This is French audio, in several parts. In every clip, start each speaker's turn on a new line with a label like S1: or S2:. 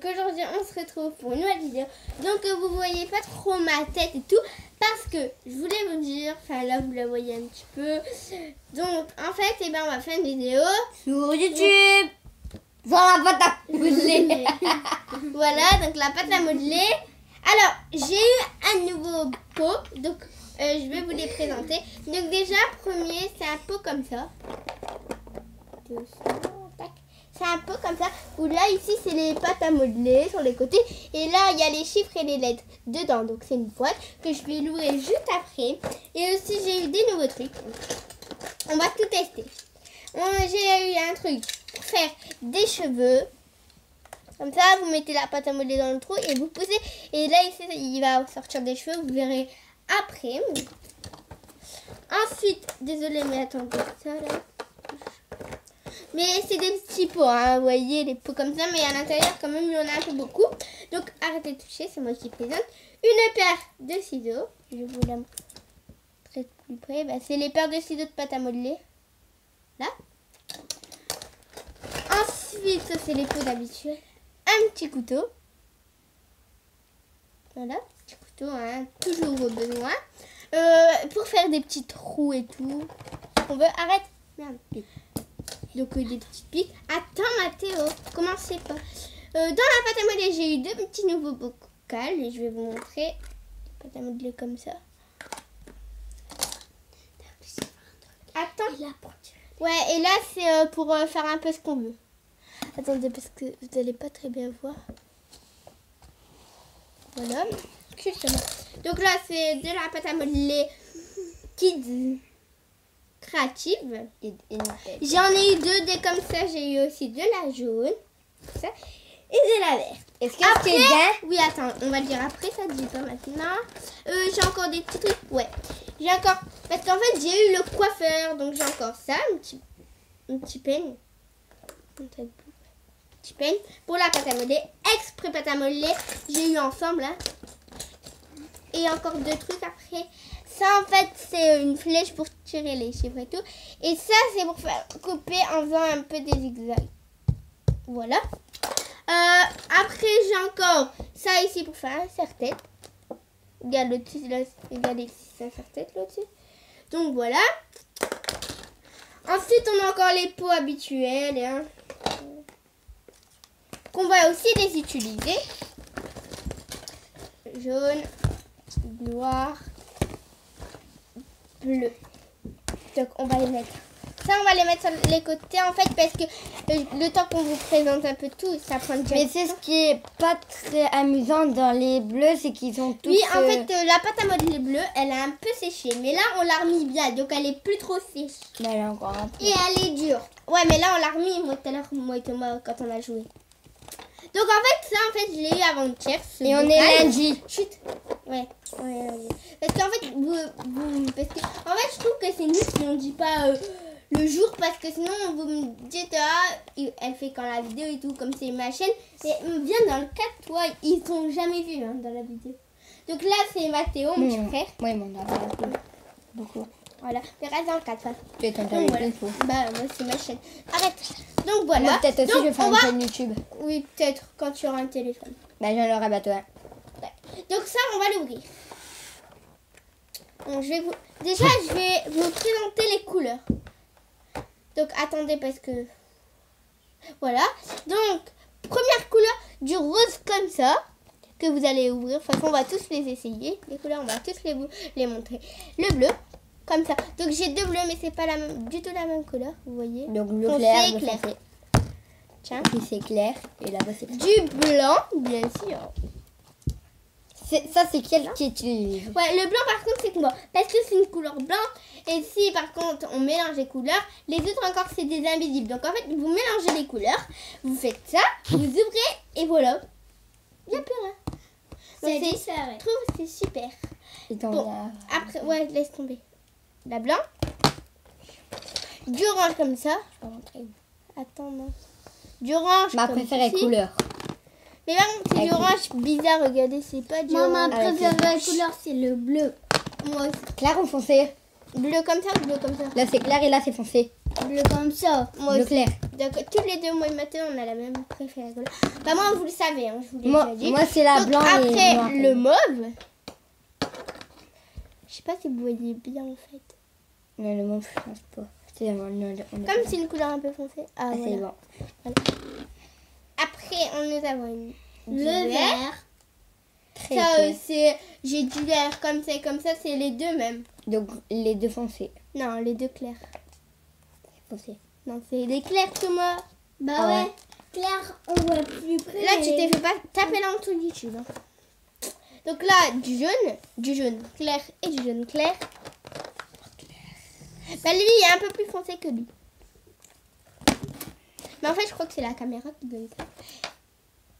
S1: aujourd'hui on se retrouve pour une nouvelle vidéo. Donc vous voyez pas trop ma tête et tout parce que je voulais vous dire, enfin là vous la voyez un petit peu. Donc en fait on va faire une vidéo
S2: sur YouTube. Voilà la pâte à modeler.
S1: Voilà, donc la pâte à modeler. Alors j'ai eu un nouveau pot, donc je vais vous les présenter. Donc déjà premier c'est un pot comme ça. C'est un peu comme ça, où là ici c'est les pâtes à modeler sur les côtés et là il y a les chiffres et les lettres dedans, donc c'est une boîte que je vais l'ouvrir juste après. Et aussi j'ai eu des nouveaux trucs, on va tout tester. J'ai eu un truc pour faire des cheveux, comme ça vous mettez la pâte à modeler dans le trou et vous poussez et là ici il va sortir des cheveux, vous verrez après. Ensuite, désolé mais attendez, ça là. Mais c'est des petits pots, hein, vous voyez, les pots comme ça, mais à l'intérieur, quand même, il y en a un peu beaucoup. Donc, arrêtez de toucher, c'est moi qui présente. Une paire de ciseaux. Je vous la montrer de plus près. Bah, c'est les paires de ciseaux de pâte à modeler. Là. Ensuite, ça, c'est les pots habituels. Un petit couteau. Voilà, petit couteau, hein, toujours au besoin. Pour faire des petits trous et tout. On veut, arrête. Merde. Donc des petites piques. Attends Mathéo, commencez pas. Dans la pâte à modeler, j'ai eu deux petits nouveaux bocals et je vais vous montrer. La pâte à modeler comme ça. Attends. Ouais, et là c'est pour faire un peu ce qu'on veut. Attendez parce que vous n'allez pas très bien voir. Voilà. Justement. Donc là c'est de la pâte à modeler Kids créative. J'en ai eu deux des comme ça. J'ai eu aussi de la jaune ça, et de la verte.
S2: Est-ce que c'est bien?
S1: Oui, attends, on va le dire après, ça ne dit pas maintenant. J'ai encore des petits trucs. Ouais, j'ai encore, parce qu'en fait j'ai eu le coiffeur, donc j'ai encore ça, un petit peigne. Petit peigne pour la pâte à modeler, exprès pâte à modeler. J'ai eu ensemble hein. Et encore deux trucs après. Ça en fait c'est une flèche pour tirer les chiffres et tout. Et ça c'est pour faire couper en faisant un peu des zigzags. Voilà. Après j'ai encore ça ici pour faire un serre-tête. Regarde le dessus là. Regardez ici c'est un serre-tête là dessus. Donc voilà. Ensuite on a encore les pots habituels. Hein, qu'on va aussi les utiliser. Jaune, noir, bleu. Donc on va les mettre. Ça on va les mettre sur les côtés en fait parce que le temps qu'on vous présente un peu tout, ça prend du temps.
S2: Mais c'est ce qui est pas très amusant dans les bleus, c'est qu'ils ont tous...
S1: Oui, en fait la pâte à modeler bleue, elle a un peu séché. Mais là on l'a remis bien, donc elle est plus trop sèche.
S2: Mais elle est encore un peu.
S1: Et elle est dure. Ouais, mais là on l'a remis moi tout à l'heure, moi et Thomas, quand on a joué. Donc en fait ça je l'ai eu avant-hier.
S2: Et on est lundi.
S1: Chut. Ouais. Parce qu'en fait en fait je trouve que c'est nul si on dit pas le jour parce que sinon vous me dites elle fait quand la vidéo et tout comme c'est ma chaîne. Mais viens dans le 4 toi ils t'ont jamais vu hein, dans la vidéo. Donc là c'est Mathéo mon petit frère.
S2: Oui mon frère beaucoup.
S1: Voilà, mais reste dans le 4 face.
S2: Tu es ton téléphone.
S1: Bah moi c'est ma chaîne. Arrête. Donc voilà.
S2: Moi peut-être aussi
S1: donc,
S2: je vais faire une chaîne YouTube.
S1: Oui peut-être quand tu auras un téléphone.
S2: Bah j'en aurai bah toi.
S1: Donc ça on va l'ouvrir. Donc, déjà je vais vous présenter les couleurs. Donc attendez parce que voilà. Donc première couleur du rose comme ça que vous allez ouvrir. De toute façon on va tous les essayer. Les couleurs on va tous les montrer. Le bleu. Comme ça. Donc j'ai deux bleus mais c'est pas du tout la même couleur, vous voyez.
S2: Donc le
S1: foncé
S2: clair,
S1: et clair. Tiens.
S2: Ici c'est clair et là-bas c'est
S1: du blanc, bien sûr.
S2: Ça c'est quel qui utilise?
S1: Ouais, le blanc par contre c'est moi parce que c'est une couleur blanche et si par contre on mélange les couleurs, les autres encore c'est des invisibles. Donc en fait vous mélangez les couleurs, vous faites ça, vous ouvrez et voilà. Il n'y a plus rien. Donc ça, ouais. Je trouve que c'est super.
S2: Et
S1: bon, après, ouais, laisse tomber. La blanc. Du orange comme ça. Je vais montrer. Attends, non. Du orange
S2: ma préférée couleur.
S1: Mais par contre, c'est du orange bizarre. Regardez, c'est pas du orange.
S3: Ma préférée couleur, c'est le bleu.
S1: Moi aussi.
S2: Clair ou foncé?
S1: Bleu comme ça ou bleu comme ça?
S2: Là, c'est clair et là, c'est foncé.
S3: Bleu comme ça.
S1: Moi
S2: bleu
S1: aussi.
S2: Clair.
S1: Donc, tous les deux, moi et Mathéo, on a la même préférée couleur. Bah, moi, vous le savez, hein, je vous l'ai
S2: Moi,
S1: déjà dit.
S2: moi c'est la
S1: Donc,
S2: blanc et
S1: après,
S2: noir.
S1: le mauve. Je sais pas si vous voyez bien, en fait.
S2: Non, le mauve, je pense pas. C'est
S1: Comme c'est une couleur un peu foncée. Ah,
S2: c'est
S1: voilà.
S2: bon.
S1: Après, nous avons du
S3: Le vert.
S2: Très
S1: Ça,
S2: clair.
S1: c'est... J'ai du vert comme ça, c'est les deux même.
S2: Donc, les deux foncés.
S1: Non, les deux clairs.
S2: Foncés.
S1: Non, c'est les clairs, Thomas.
S3: Bah
S2: Ah
S3: ouais. Claire, on voit plus près.
S1: Là, tu t'es fait pas taper là en dessous du YouTube. Hein. Donc là, du jaune clair et du jaune clair. Bah lui, il est un peu plus foncé que lui. Mais en fait, je crois que c'est la caméra qui donne ça.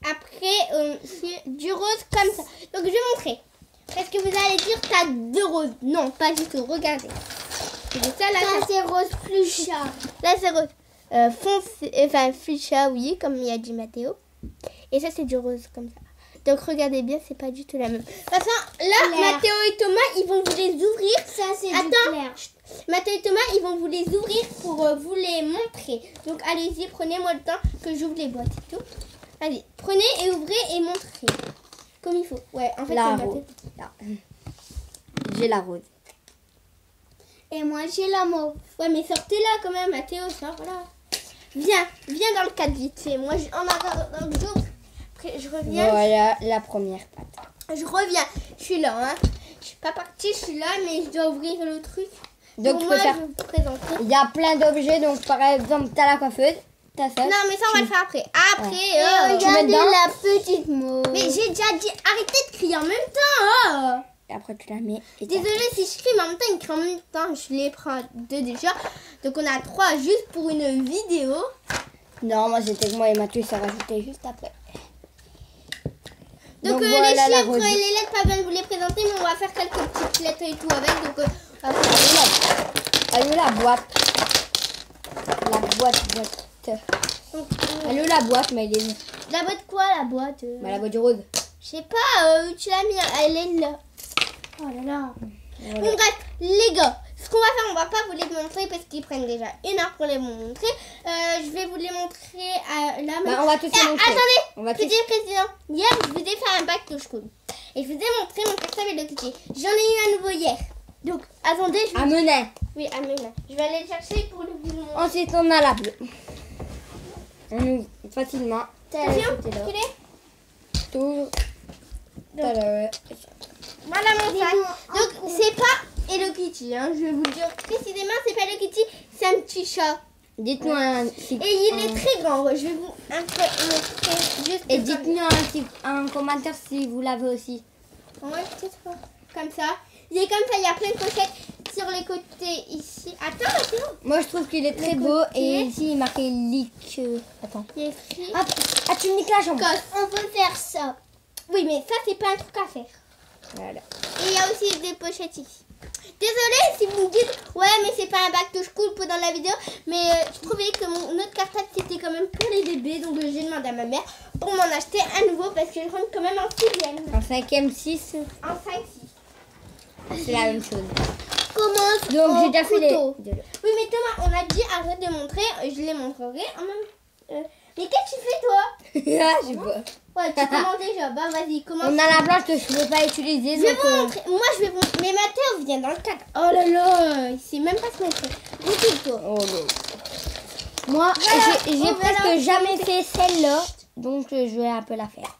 S1: Après, c'est du rose comme ça. Donc, je vais montrer. Parce que vous allez dire, t'as deux roses. Non, pas du tout. Regardez. C'est ça, là,
S3: Ça, c'est rose fuchsia.
S1: là c'est rose. Foncé, enfin, fuchsia, oui, comme il a dit Mathéo. Et ça, c'est du rose comme ça. Donc, regardez bien, c'est pas du tout la même. De toute façon, là,
S3: Clair.
S1: Mathéo et Thomas, ils vont vous les ouvrir.
S3: Ça, c'est du
S1: Attends.
S3: clair.
S1: Mathéo et Thomas, ils vont vous les ouvrir pour vous les montrer. Donc, allez-y, prenez-moi le temps que j'ouvre les boîtes et tout. Allez, prenez et ouvrez et montrez. Comme il faut. Ouais, en fait,
S2: La
S1: c'est
S2: rose.
S1: Mathéo.
S2: Là. J'ai la rose.
S3: Et moi, j'ai la mauve.
S1: Ouais, mais sortez-la quand même, Mathéo, sors là. Viens dans le cadre vite fait. Moi, en attendant que j'ouvre, après, je reviens.
S2: Voilà la première pâte.
S1: Je reviens. Je suis là, hein. Je suis pas partie, je suis là, mais je dois ouvrir le truc.
S2: Donc,
S1: Donc
S2: tu
S1: moi,
S2: peux faire.
S1: je vais vous présenter.
S2: Il y a plein d'objets. Donc, par exemple, t'as la coiffeuse. T'as ça.
S1: Non, mais ça, on va le faire après. Après,
S3: Et
S2: tu mets
S3: regardez
S2: dedans.
S3: la petite mauve.
S1: mais j'ai déjà dit, arrêtez de crier en même temps. Oh.
S2: Et après, tu la mets. Et
S1: Désolée si je crie, mais en même temps, il crie en même temps. Je les prends deux déjà. Donc, on a trois juste pour une vidéo.
S2: Non, moi, c'était que moi et Mathieu, ça rajoutait juste après.
S1: Donc, les
S2: voilà la
S1: chiffres
S2: rose.
S1: et les lettres, pas bien de vous les présenter, mais on va faire quelques petites lettres et tout avec. Donc, on va faire
S2: Elle est où la boîte? La boîte.
S1: donc,
S2: Elle est où la boîte, mais elle est où?
S1: la boîte quoi, la boîte
S2: Bah, la boîte du rose.
S1: Je sais pas où tu l'as mis. Elle est là.
S3: Oh là là.
S2: Voilà.
S1: Bon, bref, les gars, ce qu'on va faire, on va pas vous les montrer parce qu'ils prennent déjà 1 heure pour les montrer. Je vais vous les montrer là.
S2: Bah, on va tous les montrer.
S1: Attendez,
S2: On va tous-
S1: petit président. Hier, je vous ai fait un bac touche cool. Et je vous ai montré mon cartable Hello Kitty. J'en ai eu un nouveau hier. Donc, attendez, je
S2: À mener.
S1: Oui, amène. Je vais aller le chercher pour vous le montrer.
S2: Ensuite, on a la bleue. On ouvre facilement.
S1: Attention,
S2: C'était là.
S1: reculez.
S2: Tout. Tada.
S1: Voilà mon sac. Donc, c'est pas Hello Kitty. Hein. Je vais vous le dire précisément, c'est pas Hello Kitty, c'est un petit chat.
S2: Dites-nous un.
S1: Et il est très grand. Je vais vous un peu montrer juste.
S2: Et dites-nous un commentaire si vous l'avez aussi.
S1: Ouais, peut-être comme ça. Il est comme ça, il y a plein de pochettes sur les côtés ici. Attends, Mathéo.
S2: Moi, je trouve qu'il est très
S1: Le
S2: beau.
S1: côté.
S2: Et ici, il est marqué leak. Attends.
S1: Il est écrit.
S2: Ah, tu me niques la jambe.
S1: Cosse.
S3: On peut faire ça.
S1: Oui, mais ça, c'est pas un truc à faire.
S2: Voilà.
S1: Et il y a aussi des pochettes ici. Désolée si vous me dites, ouais, mais c'est pas un bac touche cool pour dans la vidéo. Mais je trouvais que mon autre cartable, c'était quand même pour les bébés. Donc, j'ai demandé à ma mère pour m'en acheter un nouveau parce que je rentre quand même en 6e.
S2: En 5e, 6,
S1: En 5-6.
S2: c'est la même chose.
S1: Comment
S2: Donc, j'ai déjà fait les.
S1: Oui, mais Thomas, on a dit arrête de montrer. Je les montrerai en même. Mais qu'est-ce que tu fais, toi?
S2: Ah, je sais pas.
S1: Ouais, tu commences déjà. Bah, vas-y, commence.
S2: On a la blanche que je ne peux pas utiliser.
S1: Je vais
S2: Donc,
S1: vous montrer. Moi, je vais vous montrer. Mais Mathéo vient dans le cadre. Oh là là, il sait même pas se montrer. Montre-toi.
S2: oh, non. Moi, j'ai
S1: on verra.
S2: presque jamais fait celle-là. Donc, je vais un peu la faire.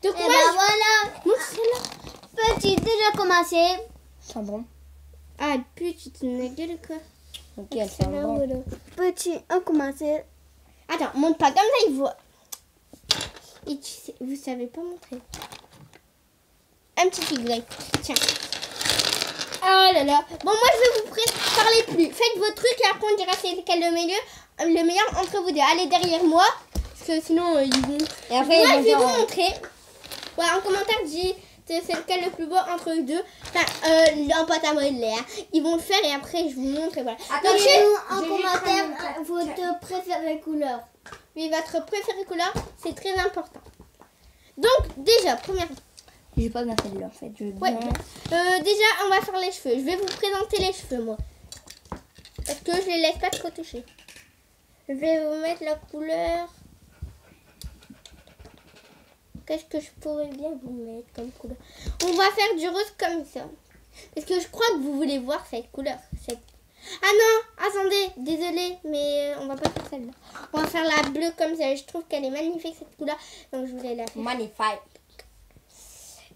S1: Donc,
S3: Et
S1: moi,
S3: ben voilà.
S1: montre celle-là.
S3: Petit, déjà commencé.
S2: C'est bon.
S1: Ah, putain, tu te gueule quoi.
S2: Ok, elle sent
S1: Celle-là,
S2: bon.
S1: voilà.
S3: Petit, on commencé.
S1: Attends, montre pas comme ça, il voit. Et tu sais, vous savez pas montrer. Un petit Y. Tiens. Oh là là. Bon, moi, je vais vous parler plus. Faites vos trucs et après, on dira c'est lequel le meilleur entre vous deux. Allez derrière moi. Parce que sinon, ils vont...
S2: Et après,
S1: Moi,
S2: ils
S1: je vais
S2: vont
S1: vous
S2: faire-
S1: montrer. Ouais, en commentaire, dis c'est lequel le plus beau entre eux deux. Enfin, en pâte à modeler. Hein. Ils vont le faire et après, je vous montre et voilà. Donc,
S3: Donnez-nous en
S1: je vais
S3: commentaire
S1: prendre-
S3: votre préférée couleur.
S1: Oui, votre préférée couleur, c'est très important. Donc, déjà, première...
S2: J'ai pas ma celle-là en fait. Je veux
S1: Ouais.
S2: bien.
S1: Déjà, on va faire les cheveux. Je vais vous présenter les cheveux, moi. Parce que je les laisse pas trop toucher. Je vais vous mettre la couleur. Qu'est-ce que je pourrais bien vous mettre comme couleur? On va faire du rose comme ça. Parce que je crois que vous voulez voir cette couleur. Ah non, attendez, désolé, mais on va pas faire celle-là. On va faire la bleue comme ça. Je trouve qu'elle est magnifique cette couleur. Donc je voulais la faire.
S2: Magnifique.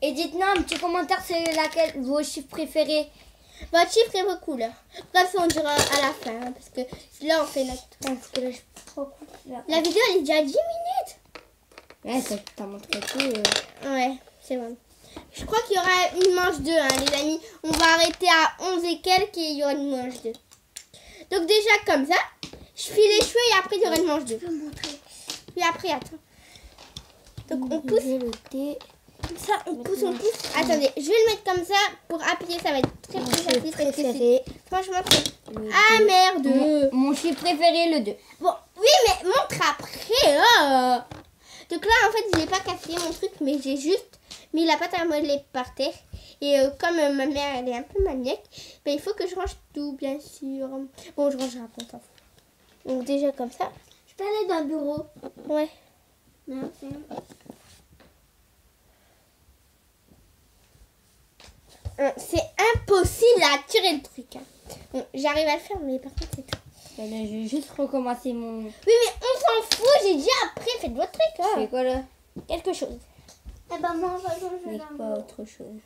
S2: Et dites-nous un petit commentaire, c'est laquelle vos chiffres préférés.
S1: Votre chiffre et vos couleurs. Bref, on dira à la fin. Hein, parce que là, on fait notre...
S2: Parce que là, je prends
S1: La vidéo, elle est déjà à 10 minutes.
S2: Ouais, ça t'a montré tout.
S1: Ouais, c'est vrai. Je crois qu'il y aura une manche 2, hein, les amis. On va arrêter à 11 et quelques et il y aura une manche 2. Donc déjà, comme ça, je file les cheveux et après, il y aura une manche 2. Puis après, attends. Donc, on pousse. Comme ça, on pousse. Attendez, je vais le mettre comme ça pour appuyer. Ça va être très facile.
S2: Préféré.
S1: Franchement, c'est... Ah, merde.
S2: Mon chiffre préféré, le 2.
S1: Bon, oui, mais montre après. Oh. Donc là, en fait, je n'ai pas cassé mon truc, mais j'ai juste mis la pâte à modeler par terre. Et comme ma mère, elle est un peu maniaque, ben, il faut que je range tout, bien sûr. Bon, je rangerai après, ça. Donc déjà comme ça.
S3: Je peux aller dans le bureau.
S1: Ouais.
S3: Merci.
S1: C'est impossible à tirer le truc. Hein. Bon, j'arrive à le faire, mais par contre, c'est tout.
S2: Je vais juste recommencer mon...
S1: Oui, mais on s'en fout. J'ai dit après, faites votre truc. Hein.
S2: C'est quoi là?
S1: Quelque chose.
S3: Eh ben moi, je
S2: Mais
S3: vais dans le
S2: pas
S3: bureau.
S2: autre chose.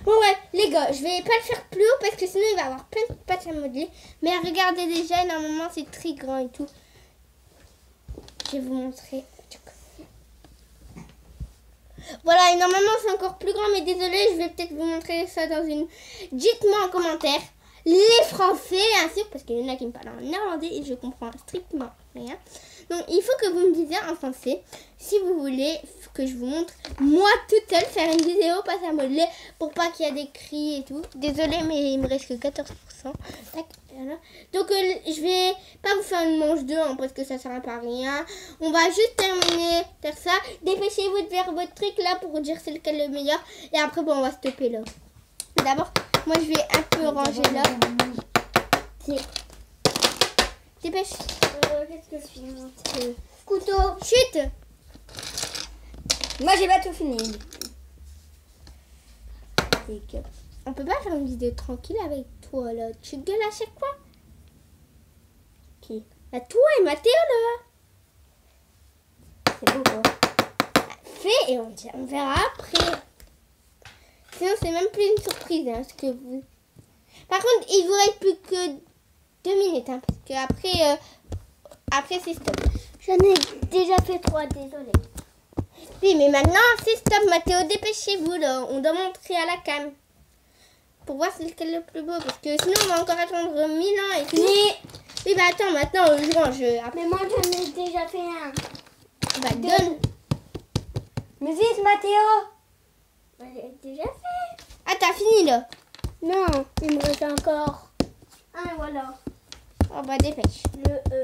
S1: Bon ouais, les gars, je vais pas le faire plus haut parce que sinon il va avoir plein de pâtes à modeler. Mais regardez déjà, normalement c'est très grand et tout. Je vais vous montrer. Voilà, et normalement c'est encore plus grand, mais désolé, je vais peut-être vous montrer ça dans une... Dites-moi en commentaire les Français, bien sûr, parce qu'il y en a qui me parlent en néerlandais et je comprends strictement rien. Donc il faut que vous me disiez en français si vous voulez que je vous montre moi toute seule faire une vidéo pas à modeler pour pas qu'il y ait des cris et tout. Désolée, mais il me reste que 14%. Tac, voilà. Donc je vais pas vous faire une manche 2 hein, parce que ça sert à rien. On va juste terminer faire ça. Dépêchez-vous de faire votre truc là pour dire c'est lequel le meilleur. Et après bon, on va stopper là. D'abord, moi je vais un peu ranger là. Dépêche.
S3: Qu'est-ce que je fais? Couteau.
S1: Chut.
S2: Moi, j'ai pas tout fini.
S1: On peut pas faire une vidéo tranquille avec toi là. Tu gueules à chaque fois.
S2: Qui?
S1: À toi et Mathéo là.
S2: C'est beau quoi.
S1: Fais et on verra après. Sinon c'est même plus une surprise hein, ce que vous... Par contre il vous reste plus que 2 minutes hein, parce que après c'est stop.
S3: J'en ai déjà fait 3, désolé.
S1: Oui mais maintenant c'est stop Mathéo, dépêchez-vous là. On doit montrer à la cam. Pour voir c'est lequel le plus beau parce que sinon on va encore attendre 1000 ans et tout. Oui bah attends maintenant je range. Après
S3: Mais moi j'en ai déjà fait un.
S1: bah donne.
S2: Mais vite, Mathéo!
S3: J'ai déjà fait.
S1: Ah t'as fini là.
S3: Non, il me reste encore un, voilà.
S1: Oh bah dépêche.
S3: Le E.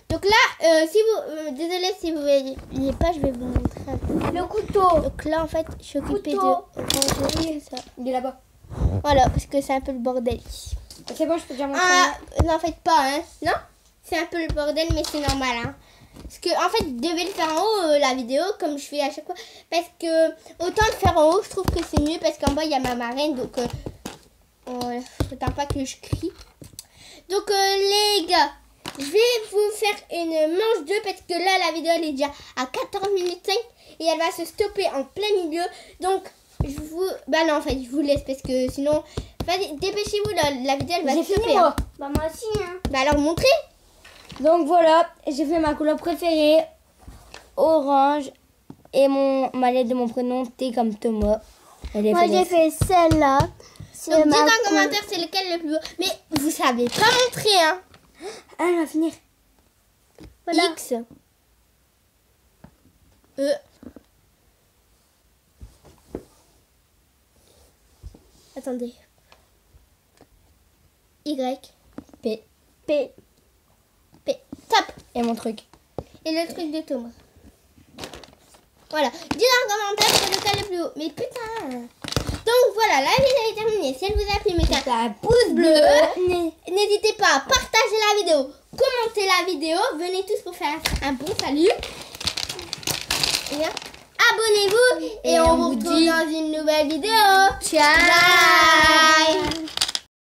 S1: Donc là, si vous... désolé si vous voyez pas, je vais vous montrer un peu.
S3: Le couteau.
S1: Donc là, en fait, je suis occupée
S3: Couteau.
S1: de ranger ça.
S2: Il est là-bas.
S1: Voilà, parce que c'est un peu le bordel ici.
S2: C'est bon, je peux déjà montrer.
S1: Ah, n'en faites pas, hein. Non, c'est un peu le bordel, mais c'est normal, hein. Parce que, en fait, je devais le faire en haut, la vidéo, comme je fais à chaque fois. Parce que, autant le faire en haut, je trouve que c'est mieux, parce qu'en bas, il y a ma marraine, donc... faut pas que je crie. Donc, les gars... Je vais vous faire une manche 2 parce que là la vidéo elle est déjà à 14 minutes 5 et elle va se stopper en plein milieu. Donc je vous... Bah non en fait je vous laisse parce que sinon... Dépêchez-vous la vidéo elle va se stopper.
S2: Moi.
S3: Bah moi aussi, hein.
S1: Bah alors montrez.
S2: Donc voilà, j'ai fait ma couleur préférée. Orange. Et ma lettre de mon prénom, T comme Thomas.
S3: Moi j'ai fait celle-là. C'est
S1: Donc dites
S3: ma
S1: en commentaire c'est lequel le plus beau. Mais vous savez pas montrer hein.
S2: Ah, elle va finir.
S3: Voilà.
S1: X. E. Attendez. Y.
S2: P.
S1: P. P. Top.
S2: Et mon truc.
S1: Et le truc de Thomas. Voilà. Dites en commentaire c'est lequel le plus haut. Mais putain. Donc voilà, la vidéo est terminée. Si elle vous a plu, mettez un pouce bleu. N'hésitez pas à partager la vidéo, commenter la vidéo. Venez tous pour faire un bon salut. Et abonnez-vous et on vous retrouve dans une nouvelle vidéo.
S2: Ciao.
S1: Bye.